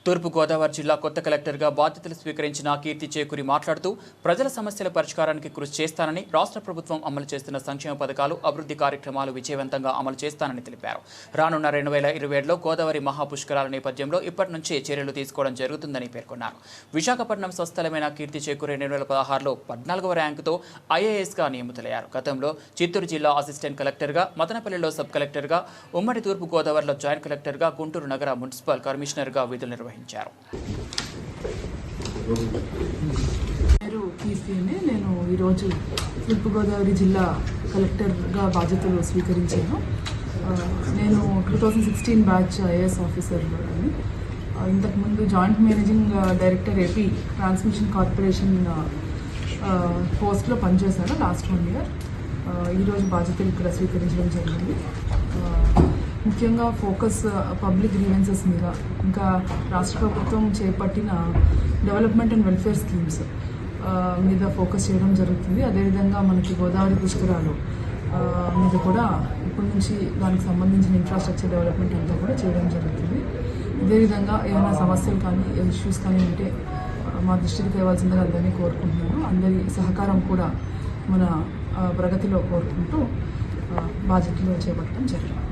తూర్పు గోదావరి జిల్లా కొత్త కలెక్టర్గా బాధ్యతలు స్వీకరించిన కీర్తి చేకూరి మాట్లాడుతూ ప్రజల సమస్యల పరిష్కారానికి కృషి చేస్తానని, రాష్ట్ర ప్రభుత్వం అమలు చేస్తున్న సంక్షేమ పథకాలు, అభివృద్ధి కార్యక్రమాలు విజయవంతంగా అమలు చేస్తానని తెలిపారు. రానున్న 2027లో గోదావరి మహాపుష్కరాల నేపథ్యంలో ఇప్పటి నుంచే చర్యలు తీసుకోవడం జరుగుతుందని పేర్కొన్నారు. విశాఖపట్నం స్వస్థలమైన కీర్తి చేకూరి 2016లో 14వ ర్యాంకుతో ఐఏఎస్గా నియమితులయ్యారు. గతంలో చిత్తూరు జిల్లా అసిస్టెంట్ కలెక్టర్గా, మదనపల్లిలో సబ్ కలెక్టర్గా, ఉమ్మడి తూర్పు గోదావరిలో జాయింట్ కలెక్టర్గా, గుంటూరు నగర మున్సిపల్ కమిషనర్గా విధులు నిర్వహించారు. నేను ఈరోజు తూర్పుగోదావరి జిల్లా కలెక్టర్గా బాధ్యతలు స్వీకరించాను. నేను 2016 బ్యాచ్ ఐఏఎస్ ఆఫీసర్ అని, ఇంతకుముందు joint managing director AP transmission corporation పోస్ట్లో పనిచేశాను లాస్ట్ 1 year. ఈరోజు బాధ్యతలు ఇక్కడ స్వీకరించడం జరిగింది. ముఖ్యంగా ఫోకస్ పబ్లిక్ గ్రీవెన్సెస్ మీద, ఇంకా రాష్ట్ర ప్రభుత్వం చేపట్టిన డెవలప్మెంట్ అండ్ వెల్ఫేర్ స్కీమ్స్ మీద ఫోకస్ చేయడం జరుగుతుంది. అదేవిధంగా మనకి గోదావరి పుష్కరాలు మీద కూడా ఇప్పటి నుంచి దానికి సంబంధించిన ఇన్ఫ్రాస్ట్రక్చర్ డెవలప్మెంట్ అంతా కూడా చేయడం జరుగుతుంది. అదేవిధంగా ఏమైనా సమస్యలు కానీ ఇష్యూస్ కానీ ఉంటే మా దృష్టికి తేవాల్సిందని అందరినీ కోరుకుంటున్నాను. అందరి సహకారం కూడా మన ప్రగతిలో కోరుకుంటూ బాధ్యతలు చేపట్టడం జరిగింది.